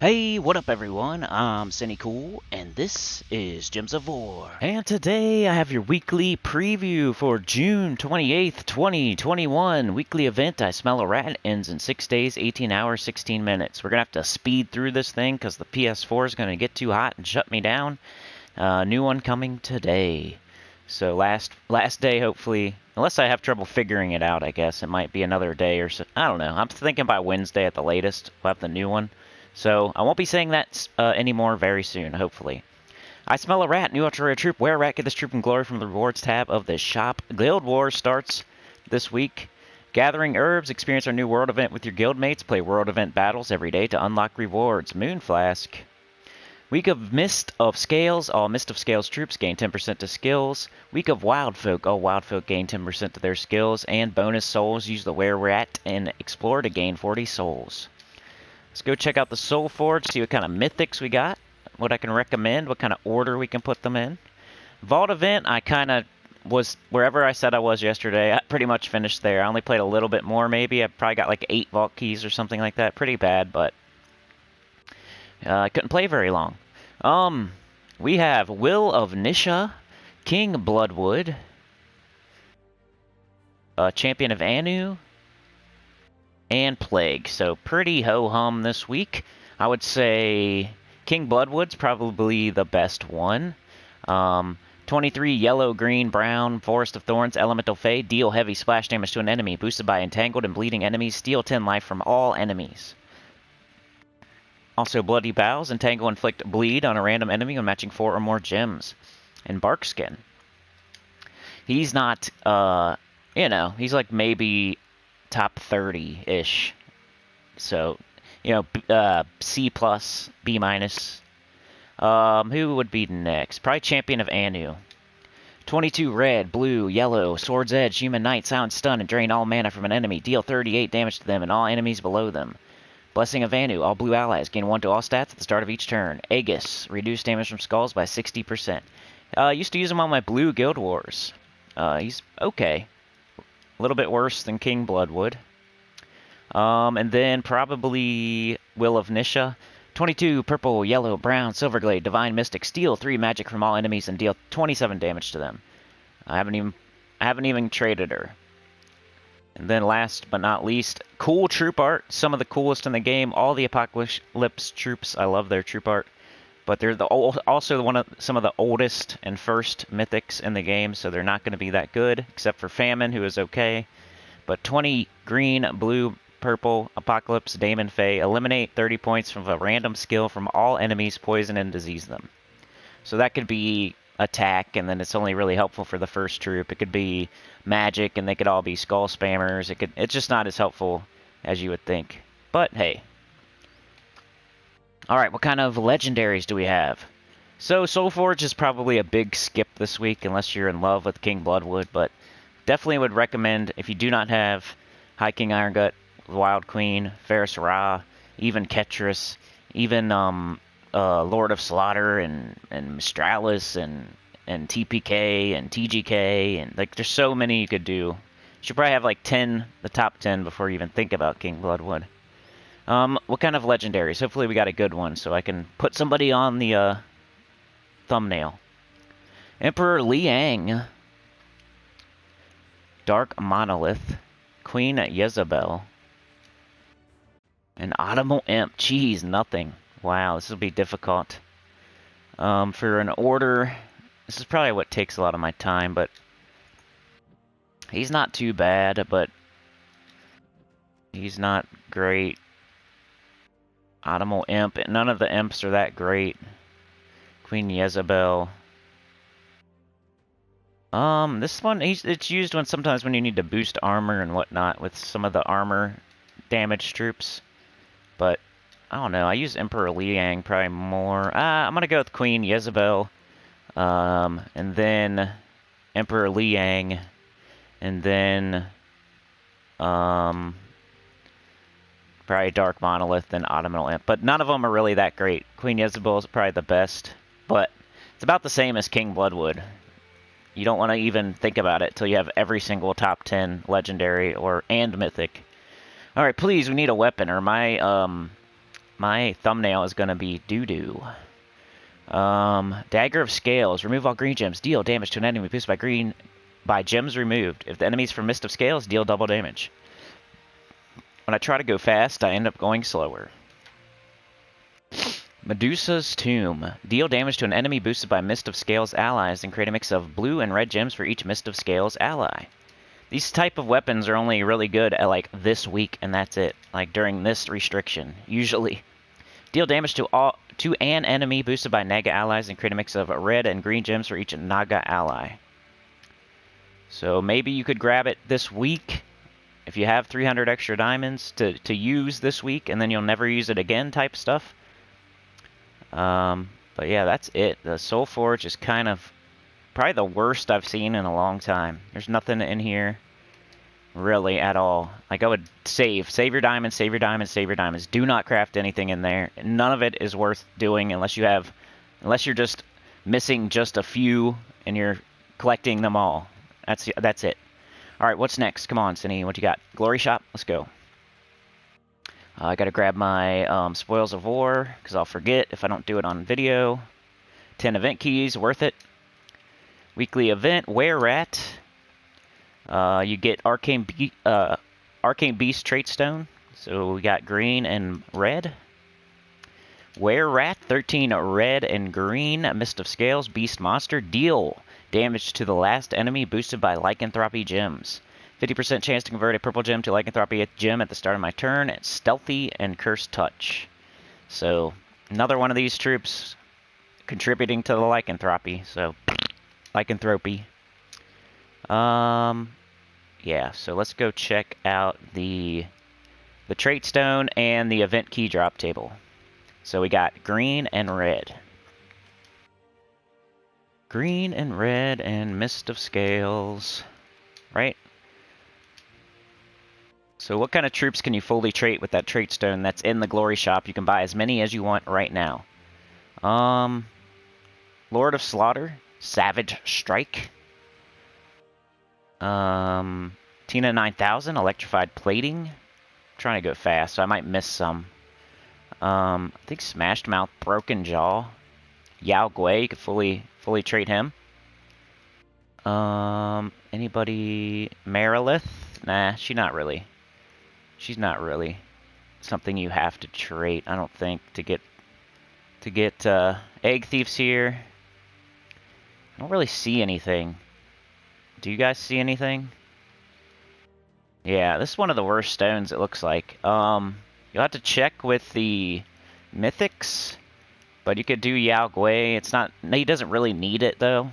Hey, what up everyone? I'm Sinnycool, and this is Gems of War. And today I have your weekly preview for June 28th, 2021. Weekly event, I Smell a Rat, ends in 6 days, 18 hours, 16 minutes. We're going to have to speed through this thing because the PS4 is going to get too hot and shut me down. New one coming today. So last day, hopefully, unless I have trouble figuring it out, I guess. It might be another day or so. I don't know. I'm thinking by Wednesday at the latest, we'll have the new one. So I won't be saying that anymore very soon, hopefully. I Smell a Rat, new ultra rare troop. Wear a rat, get this troop and glory from the rewards tab of the shop. Guild Wars starts this week. Gathering herbs, experience our new world event with your guildmates. Play world event battles every day to unlock rewards. Moon Flask. Week of Mist of Scales. All Mist of Scales troops gain 10% to skills. Week of Wild Folk. All Wild Folk gain 10% to their skills. And bonus souls. Use the Were Rat and Explore to gain 40 souls. Let's go check out the SOULFORGE, see what kind of mythics we got, what I can recommend, what kind of order we can put them in. Vault event, I kind of was wherever I said I was yesterday. I pretty much finished there. I only played a little bit more maybe. I probably got like 8 vault keys or something like that. Pretty bad, but I couldn't play very long. We have Will of Nisha, King Bloodwood, Champion of Anu, and Plague. So pretty ho-hum this week. I would say King Bloodwood's probably the best one. 23 yellow, green, brown, Forest of Thorns, Elemental Fey. Deal heavy splash damage to an enemy. Boosted by entangled and bleeding enemies. Steal 10 life from all enemies. Also Bloody Bows. Entangle, inflict bleed on a random enemy when matching 4 or more gems. And Barkskin. He's not, he's like maybe top 30-ish. So, C+, B-. Who would be next? Probably Champion of Anu. 22 red, blue, yellow, Sword's Edge, Human Knight, silence, stun, and drain all mana from an enemy. Deal 38 damage to them and all enemies below them. Blessing of Anu, all blue allies gain 1 to all stats at the start of each turn. Aegis, reduce damage from skulls by 60%. Used to use him on my blue Guild Wars. He's okay. A little bit worse than King Bloodwood. And then probably Will of Nisha. 22 purple, yellow, brown, silverglade, divine mystic, steal 3 magic from all enemies and deal 27 damage to them. I haven't even traded her. And then last but not least, cool troop art. Some of the coolest in the game. All the Apocalypse troops. I love their troop art. But they're also some of the oldest and first mythics in the game, so they're not going to be that good, except for Famine, who is okay. But 20 green, blue, purple, Apocalypse, Daemon Fey, eliminate 30 points from a random skill from all enemies, poison and disease them. So that could be attack, and then it's only really helpful for the first troop. It could be magic, and they could all be skull spammers. It's just not as helpful as you would think. But hey. Alright, what kind of legendaries do we have? So, SOULFORGE is probably a big skip this week, unless you're in love with King Bloodwood, but definitely would recommend, if you do not have High King Irongut, Wild Queen, Ferris Ra, even Ketris, even Lord of Slaughter, and Mistralis, and TPK, and TGK, and like there's so many you could do. You should probably have like the top 10 before you even think about King Bloodwood. What kind of legendaries? Hopefully we got a good one so I can put somebody on the thumbnail. Emperor Liang. Dark Monolith. Queen Jezebel. An Autumnal Imp. Jeez, nothing. Wow, this will be difficult. For an order, this is probably what takes a lot of my time, but he's not too bad, but he's not great. Autumnal Imp. None of the imps are that great. Queen Jezebel. This one, it's used sometimes when you need to boost armor and whatnot with some of the armor damage troops. But, I don't know, I use Emperor Liang probably more. I'm gonna go with Queen Jezebel. And then Emperor Liang. And then, probably Dark Monolith and Autumnal Imp. But none of them are really that great. Queen Jezebel is probably the best. But it's about the same as King Bloodwood. You don't want to even think about it till you have every single top 10 legendary and mythic. Alright, please, we need a weapon, or my my thumbnail is going to be doo-doo. Dagger of Scales. Remove all green gems. Deal damage to an enemy boosted by gems removed. If the enemy's from Mist of Scales, deal double damage. When I try to go fast, I end up going slower. Medusa's Tomb. Deal damage to an enemy boosted by Mist of Scales allies and create a mix of blue and red gems for each Mist of Scales ally. These type of weapons are only really good at like this week and that's it. Like during this restriction, usually. Deal damage to an enemy boosted by Naga allies and create a mix of red and green gems for each Naga ally. So maybe you could grab it this week if you have 300 extra diamonds to use this week and then you'll never use it again type stuff. But yeah, that's it. The SOULFORGE is kind of probably the worst I've seen in a long time. There's nothing in here really at all. Like I would save your diamonds, save your diamonds, save your diamonds. Do not craft anything in there. None of it is worth doing unless you're just missing just a few and you're collecting them all. That's it. All right, what's next? Come on, Cinny. What you got? Glory Shop. Let's go. I got to grab my Spoils of War, because I'll forget if I don't do it on video. 10 event keys, worth it. Weekly event, Were-Rat. You get Arcane Beast Trait Stone. So we got green and red. Were-Rat, 13 red and green. Mist of Scales, Beast Monster. Deal damage to the last enemy boosted by Lycanthropy gems. 50% chance to convert a purple gem to Lycanthropy gem at the start of my turn. It's Stealthy and Cursed Touch. So, another one of these troops contributing to the Lycanthropy. So, Lycanthropy. Yeah, so let's go check out the Trait Stone and the Event Key Drop table. So we got green and red. Green and red and Mist of Scales. Right? So what kind of troops can you fully trait with that trait stone that's in the Glory Shop? You can buy as many as you want right now. Lord of Slaughter, Savage Strike. Tina 9000, Electrified Plating. I'm trying to go fast, so I might miss some. I think Smashed Mouth, Broken Jaw. Yao Gui, you could fully trait him. Anybody? Marilith? Nah, she's not really something you have to trait, I don't think, to get Egg Thieves here. I don't really see anything. Do you guys see anything? Yeah, this is one of the worst stones, it looks like. You'll have to check with the mythics, but you could do Yao Gui. He doesn't really need it though. You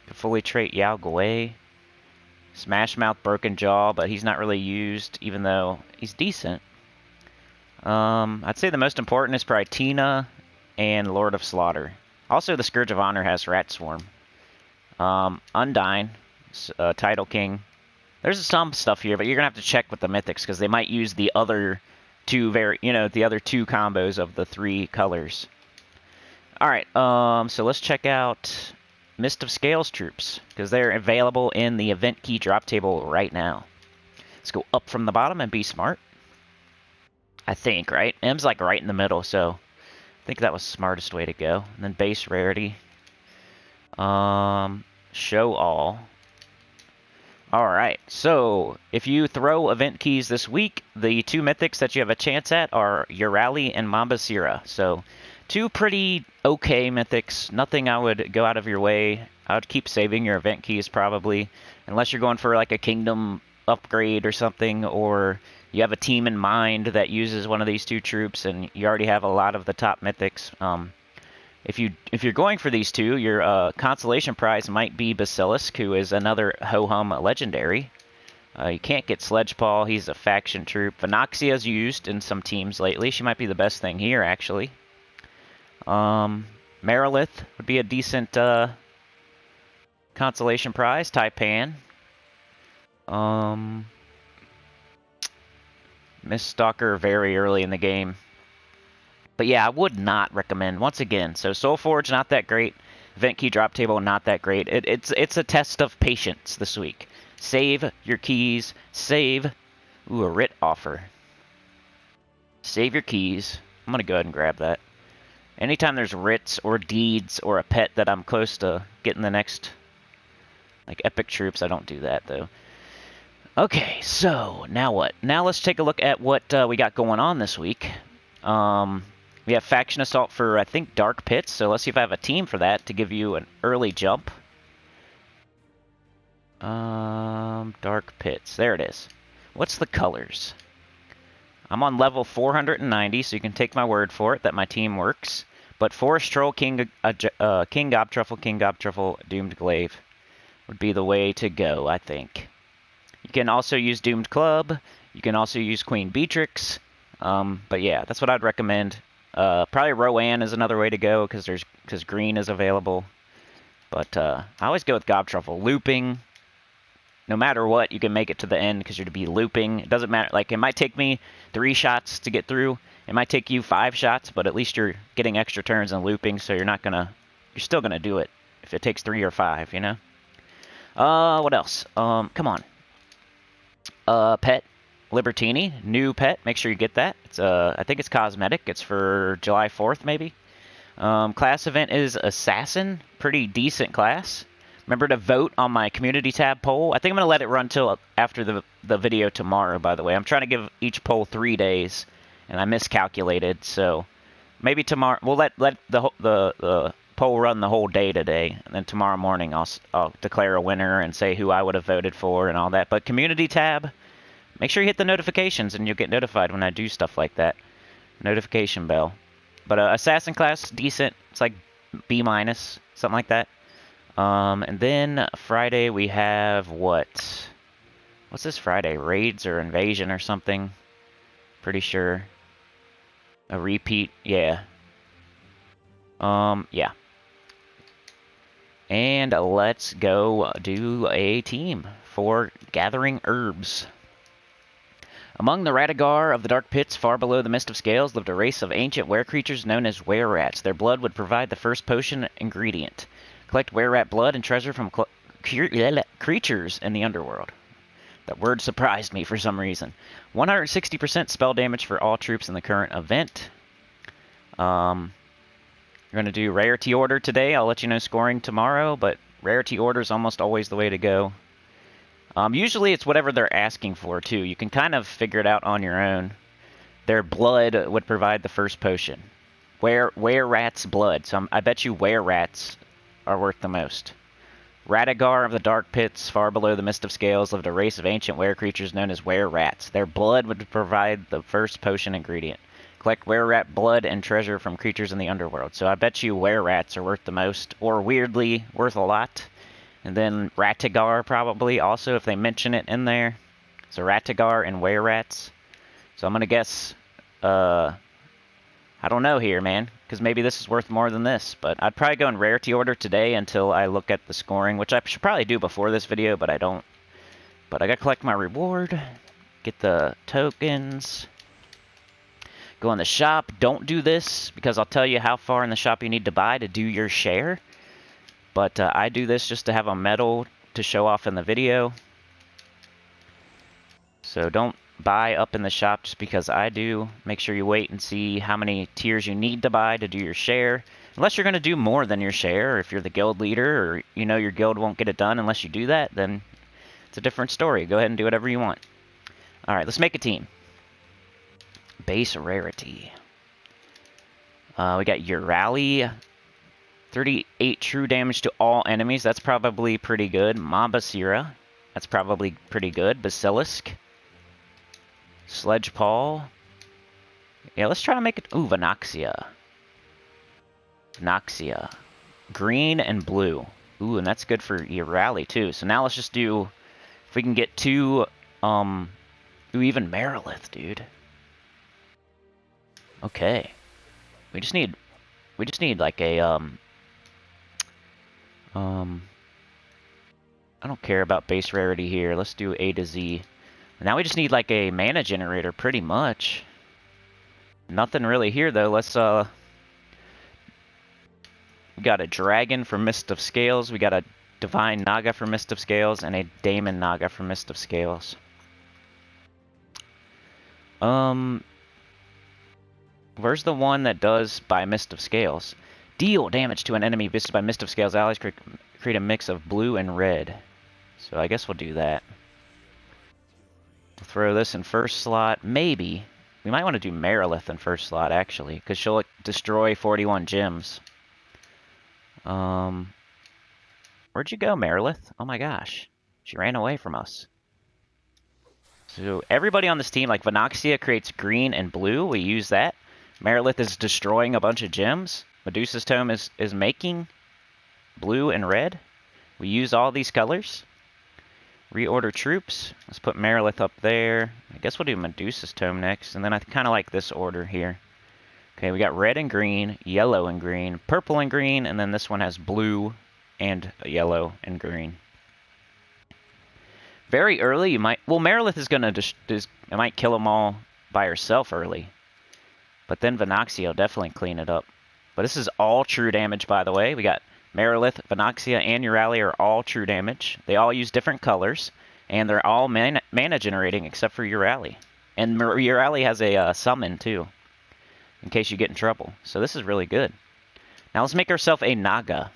can fully trait Yao Gui. Smash Mouth, Broken Jaw, but he's not really used, even though he's decent. I'd say the most important is probably Tina and Lord of Slaughter. Also, the Scourge of Honor has Rat Swarm. Undyne, Title King. There's some stuff here, but you're gonna have to check with the mythics because they might use the other two the other two combos of the 3 colors. All right, so let's check out Mist of Scales troops, because they're available in the event key drop table right now. Let's go up from the bottom and be smart. I think, right? M's like right in the middle, so I think that was the smartest way to go. And then base rarity. Show all. Alright, so if you throw event keys this week, the 2 mythics that you have a chance at are Urali and Mambasira. So 2 pretty okay mythics. Nothing I would go out of your way. I would keep saving your event keys probably, unless you're going for like a kingdom upgrade or something, or you have a team in mind that uses one of these 2 troops and you already have a lot of the top mythics. If you're going for these 2, your consolation prize might be Basilisk, who is another ho-hum legendary. You can't get Sledgepaw, he's a faction troop. Venoxia's used in some teams lately. She might be the best thing here, actually. Marilith would be a decent consolation prize. Taipan. Miststalker very early in the game. But yeah, I would not recommend, once again. So SOULFORGE, not that great. Event key drop table, not that great. It's a test of patience this week. Save your keys. Save. Ooh, a writ offer. Save your keys. I'm gonna go ahead and grab that. Anytime there's writs or deeds or a pet that I'm close to getting the next, like epic troops, I don't do that though. Okay, so now what? Now let's take a look at what we got going on this week. We have faction assault for, I think, dark pits. So let's see if I have a team for that to give you an early jump. Dark pits. There it is. What's the colors? I'm on level 490, so you can take my word for it that my team works. But Forest Troll, King Gobtruffle, Doomed Glaive would be the way to go, I think. You can also use Doomed Club. You can also use Queen Beatrix. But yeah, that's what I'd recommend. Probably Rowan is another way to go because green is available. But I always go with Gobtruffle. Looping. No matter what, you can make it to the end because you're to be looping. It doesn't matter. Like, it might take me 3 shots to get through. It might take you 5 shots, but at least you're getting extra turns and looping, so you're still gonna do it if it takes 3 or 5, you know? What else? Come on. Pet. Libertini. New pet. Make sure you get that. It's, I think it's cosmetic. It's for July 4th, maybe. Class event is Assassin. Pretty decent class. Remember to vote on my community tab poll. I think I'm going to let it run till after the video tomorrow, by the way. I'm trying to give each poll 3 days, and I miscalculated, so maybe tomorrow we'll let the poll run the whole day today, and then tomorrow morning I'll declare a winner and say who I would have voted for and all that. But community tab, make sure you hit the notifications, and you'll get notified when I do stuff like that. Notification bell. But Assassin class, decent. It's like B-, something like that. And then Friday we have what? What's this Friday? Raids or invasion or something? Pretty sure. A repeat, yeah. Yeah. And let's go do a team for gathering herbs. Among the Radagar of the Dark Pits, far below the Mist of Scales, lived a race of ancient were-creatures known as were-rats. Their blood would provide the first potion ingredient. Collect were-rat blood and treasure from creatures in the underworld. That word surprised me for some reason. 160% spell damage for all troops in the current event. We're going to do rarity order today. I'll let you know scoring tomorrow, but rarity order is almost always the way to go. Usually it's whatever they're asking for, too. You can kind of figure it out on your own. Their blood would provide the first potion. Were-rat's blood. So I bet you were-rats are worth the most. Radagar of the Dark Pits, far below the Mist of Scales, lived a race of ancient were-creatures known as were-rats. Their blood would provide the first potion ingredient. Collect were-rat blood and treasure from creatures in the underworld. So I bet you were-rats are worth the most, or weirdly worth a lot. And then Ratagar probably also, if they mention it in there. So Ratagar and were-rats. So I'm going to guess, I don't know here, man, because maybe this is worth more than this. But I'd probably go in rarity order today until I look at the scoring, which I should probably do before this video, but I don't. But I got to collect my reward, get the tokens, go in the shop. Don't do this, because I'll tell you how far in the shop you need to buy to do your share. But I do this just to have a medal to show off in the video. So don't buy up in the shop just because I do. Make sure you wait and see how many tiers you need to buy to do your share. Unless you're going to do more than your share, or if you're the guild leader, or you know your guild won't get it done unless you do that, then it's a different story. Go ahead and do whatever you want. Alright, let's make a team. Base rarity. We got Urali. 38 true damage to all enemies. That's probably pretty good. Mabasira. That's probably pretty good. Basilisk. Sledge Paw. Yeah, let's try to make it... Ooh, Vanaxia. Vanaxia. Green and blue. Ooh, and that's good for your rally, too. So now let's just do... If we can get 2... Ooh, even Marilith, dude. Okay. We just need like a, I don't care about base rarity here. Let's do A to Z. Now we just need like a mana generator, pretty much. Nothing really here, though. Let's, we got a dragon for Mist of Scales. We got a divine Naga for Mist of Scales, and a Daemon Naga for Mist of Scales. Where's the one that does by Mist of Scales? Deal damage to an enemy visited by Mist of Scales. Allies create a mix of blue and red. So I guess we'll do that. We'll throw this in first slot. Maybe. We might want to do Merilith in first slot, actually, because she'll destroy 41 gems. Where'd you go, Merilith? Oh my gosh. She ran away from us. So everybody on this team, like Venoxia creates green and blue. We use that. Merilith is destroying a bunch of gems. Medusa's Tome is making blue and red. We use all these colors. Reorder troops. Let's put Merilith up there. I guess we'll do Medusa's Tome next. And then I kind of like this order here. Okay, we got red and green, yellow and green, purple and green, and then this one has blue and yellow and green. Very early, you might... Well, Merilith is going to... I might kill them all by herself early. But then Venoxia will definitely clean it up. But this is all true damage, by the way. We got Merilith, Venoxia, and Relle are all true damage. They all use different colors. And they're all mana generating except for Relle. And Relle has a summon, too. In case you get in trouble. So this is really good. Now let's make ourselves a Naga.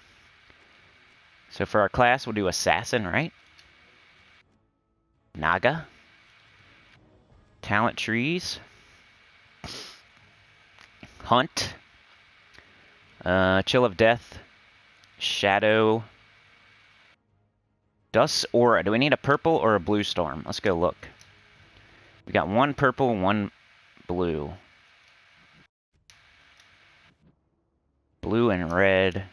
So for our class, we'll do Assassin, right? Naga. Talent trees. Hunt. Chill of Death. Shadow. Dust Aura. Do we need a purple or a blue storm? Let's go look. We got one purple, one blue. Blue and red.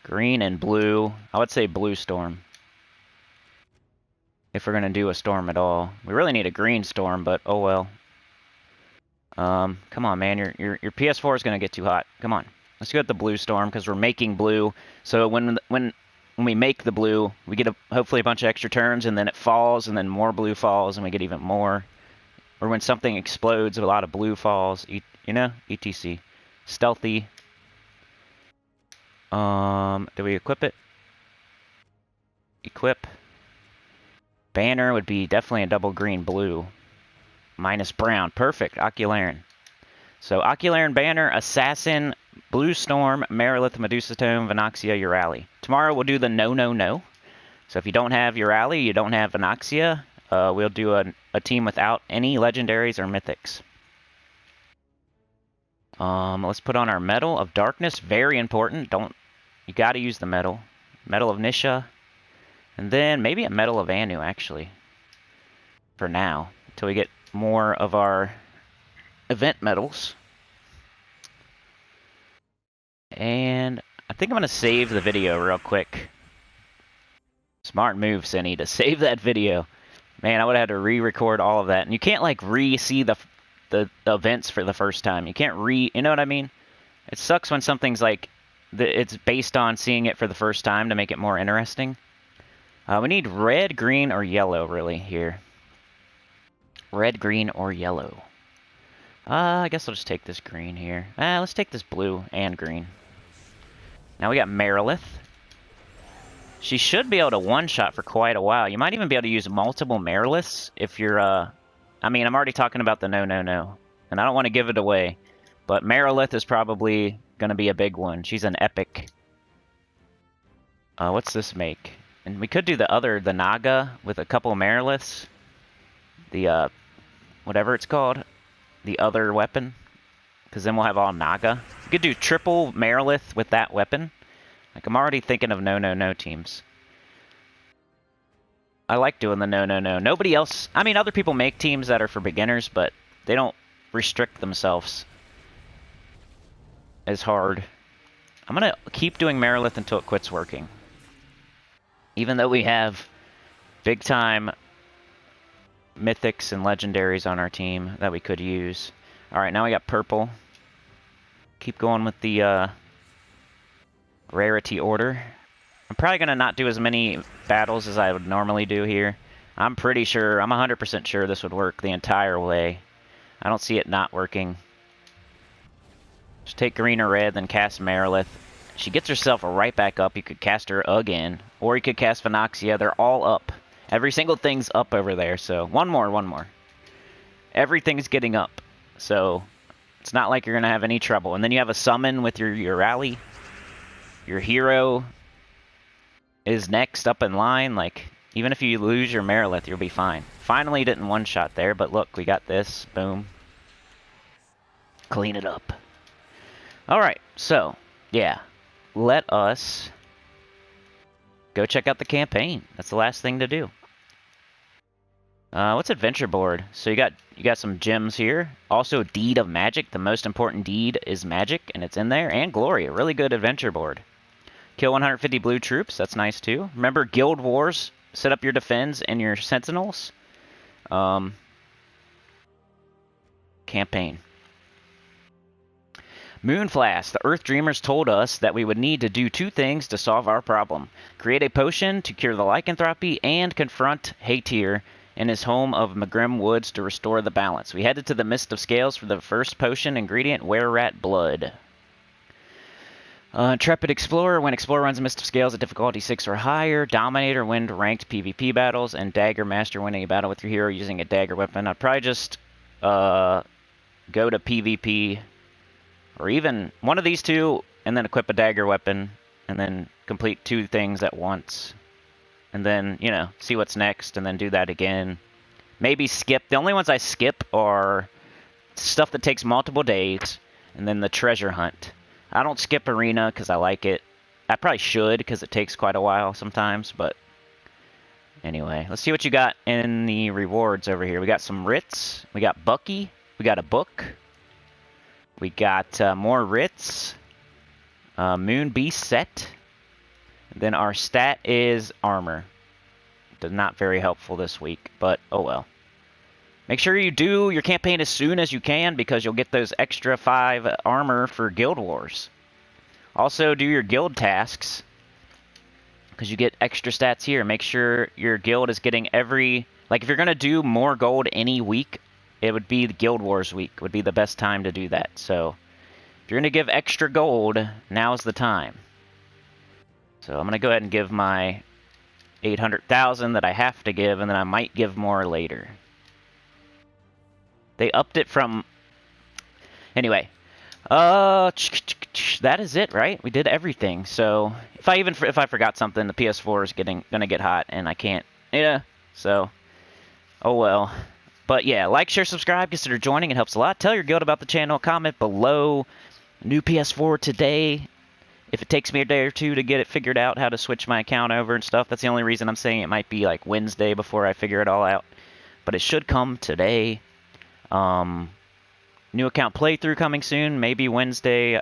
Green and blue. I would say blue storm. If we're going to do a storm at all. We really need a green storm, but oh well. Come on, man. Your PS4 is going to get too hot. Come on. Let's go with the blue storm because we're making blue. So when we make the blue, we get hopefully a bunch of extra turns, and then it falls, and then more blue falls, and we get even more. Or when something explodes, a lot of blue falls. You know? ETC. Stealthy. Do we equip it? Equip. Banner would be definitely a double green blue. Minus brown. Perfect. Ocularen. So Ocularen Banner, Assassin, Blue Storm, Merilith, Medusa's Tome, Venoxia, Relle. Tomorrow we'll do the no. So if you don't have Relle, you don't have Venoxia, we'll do a team without any legendaries or mythics. Let's put on our Medal of Darkness. Very important. You got to use the medal. Medal of Nisha. And then maybe a Medal of Anu, actually. For now. Until we get more of our event medals. And I think I'm going to save the video real quick. Smart move, Cinny, to save that video. Man, I would have had to re-record all of that. And you can't, like, re-see the events for the first time. You can't you know what I mean? It sucks when something's, like, it's based on seeing it for the first time to make it more interesting. We need red, green, or yellow, really, here. Red, green, or yellow. I guess I'll just take this green here. Let's take this blue and green. Now we got Merilith. She should be able to one-shot for quite a while. You might even be able to use multiple Meriliths if you're, I mean, I'm already talking about the no. And I don't want to give it away. But Merilith is probably going to be a big one. She's an epic. What's this make? And we could do the Naga with a couple Meriliths. The, whatever it's called. The other weapon. Because then we'll have all Naga. We could do triple Merilith with that weapon. Like, I'm already thinking of no teams. I like doing the no. Nobody else... I mean, other people make teams that are for beginners, but they don't restrict themselves as hard. I'm going to keep doing Merilith until it quits working. Even though we have big-time mythics and legendaries on our team that we could use. Alright, now we got purple. Keep going with the rarity order. I'm probably going to not do as many battles as I would normally do here. I'm pretty sure, I'm 100% sure this would work the entire way. I don't see it not working. Just take green or red, then cast Merilith. She gets herself right back up. You could cast her again. Or you could cast Venoxia. They're all up. Every single thing's up over there. So, one more. Everything's getting up. So, It's not like you're going to have any trouble. And then you have a summon with your rally. Your hero is next up in line. Like, even if you lose your Merilith, you'll be fine. Finally didn't one-shot there, but look, we got this. Boom. Clean it up. Alright, so, yeah. Let us go check out the campaign. That's the last thing to do. What's adventure board? So you got some gems here. Also, deed of magic. The most important deed is magic, and it's in there. And glory, a really good adventure board. Kill 150 blue troops. That's nice too. Remember guild wars. Set up your defense and your sentinels. Campaign. Moonflast. The Earth Dreamers told us that we would need to do two things to solve our problem. Create a potion to cure the lycanthropy and confront Hatir in his home of Magrim Woods to restore the balance. We headed to the Mist of Scales for the first potion ingredient, Were-Rat Blood. Intrepid Explorer. When Explorer runs Mist of Scales at difficulty 6 or higher, Dominator win ranked PvP battles, and Dagger Master winning a battle with your hero using a dagger weapon. I'd probably just go to PvP, or even one of these two, and then equip a dagger weapon, and then complete two things at once. And then, you know, see what's next, and then do that again. Maybe skip. The only ones I skip are stuff that takes multiple days, and then the treasure hunt. I don't skip arena because I like it. I probably should because it takes quite a while sometimes, but anyway. Let's see what you got in the rewards over here. We got some writs. We got Bucky. We got a book. We got more writs. Moon Beast set. Then our stat is armor. Not very helpful this week, but oh well. Make sure you do your campaign as soon as you can because you'll get those extra 5 armor for Guild Wars. Also do your guild tasks because you get extra stats here. Make sure your guild is getting every... Like if you're going to do more gold any week, it would be the Guild Wars week. Would be the best time to do that. So if you're going to give extra gold, now's the time. So I'm going to go ahead and give my 800,000 that I have to give, and then I might give more later. They upped it from... Anyway. That is it, right? We did everything. So if I forgot something, the PS4 is gonna get hot, and I can't... Yeah, so... Oh well. But yeah, like, share, subscribe, consider joining. It helps a lot. Tell your guild about the channel. Comment below. New PS4 today. If it takes me a day or two to get it figured out, how to switch my account over and stuff, that's the only reason I'm saying it might be like Wednesday before I figure it all out. But it should come today. New account playthrough coming soon, maybe Wednesday.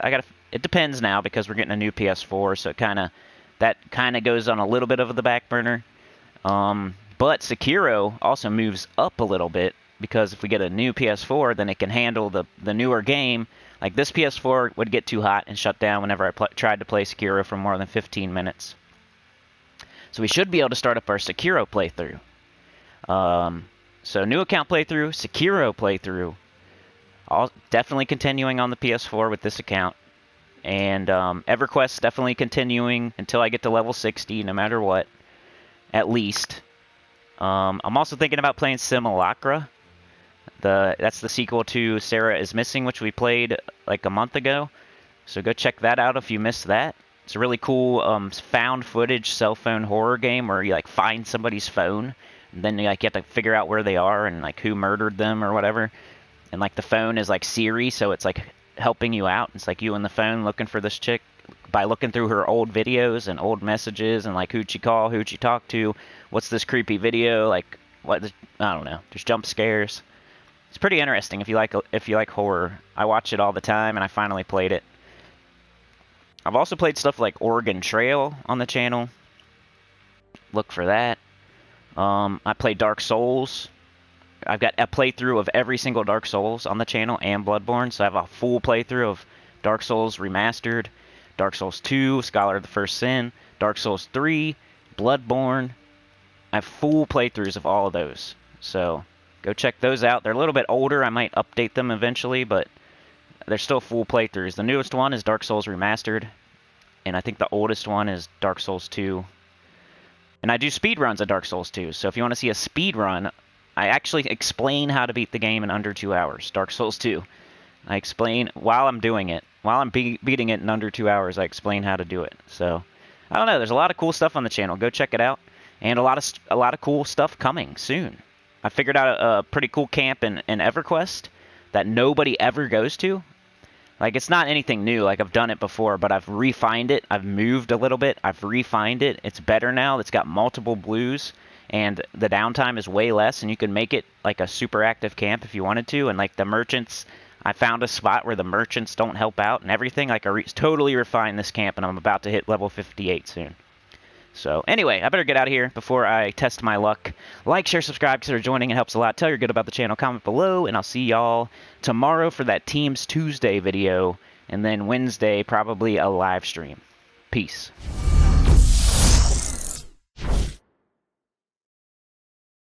It depends now because we're getting a new PS4, so that kind of goes on a little bit of the back burner. But Sekiro also moves up a little bit because if we get a new PS4, then it can handle the newer game. Like this PS4 would get too hot and shut down whenever I tried to play Sekiro for more than 15 minutes. So we should be able to start up our Sekiro playthrough. So new account playthrough, Sekiro playthrough. Definitely continuing on the PS4 with this account. And EverQuest definitely continuing until I get to level 60, no matter what. At least. I'm also thinking about playing Simulacra. That's the sequel to Sarah is Missing, which we played like a month ago. So go check that out if you missed that. It's a really cool found footage cell phone horror game where you like find somebody's phone. And then you have to figure out where they are and like who murdered them or whatever. And like the phone is like Siri, so it's like helping you out. It's like you and the phone looking for this chick by looking through her old videos and old messages and like who'd she call, who'd she talk to, what's this creepy video, like what, I don't know. There's jump scares. It's pretty interesting if you like horror. I watch it all the time, and I finally played it. I've also played stuff like Oregon Trail on the channel. Look for that. I play Dark Souls. I've got a playthrough of every single Dark Souls on the channel and Bloodborne, so I have a full playthrough of Dark Souls Remastered, Dark Souls 2, Scholar of the First Sin, Dark Souls 3, Bloodborne. I have full playthroughs of all of those, so go check those out. They're a little bit older. I might update them eventually, but they're still full playthroughs. The newest one is Dark Souls Remastered, and I think the oldest one is Dark Souls 2. And I do speedruns of Dark Souls 2, so if you want to see a speedrun, I actually explain how to beat the game in under 2 hours, Dark Souls 2. I explain while I'm doing it. While I'm beating it in under 2 hours, I explain how to do it. So, I don't know. There's a lot of cool stuff on the channel. Go check it out. And a lot of cool stuff coming soon. I figured out a pretty cool camp in EverQuest that nobody ever goes to. Like, it's not anything new. Like, I've done it before, but I've refined it. I've moved a little bit. I've refined it. It's better now. It's got multiple blues, and the downtime is way less, and you can make it like a super active camp if you wanted to. And, like, the merchants, I found a spot where the merchants don't help out and everything. Like, I totally refined this camp, and I'm about to hit level 58 soon. So, anyway, I better get out of here before I test my luck. Like, share, subscribe, consider joining. It helps a lot. Tell your good about the channel. Comment below, and I'll see y'all tomorrow for that Teams Tuesday video, and then Wednesday, probably a live stream. Peace.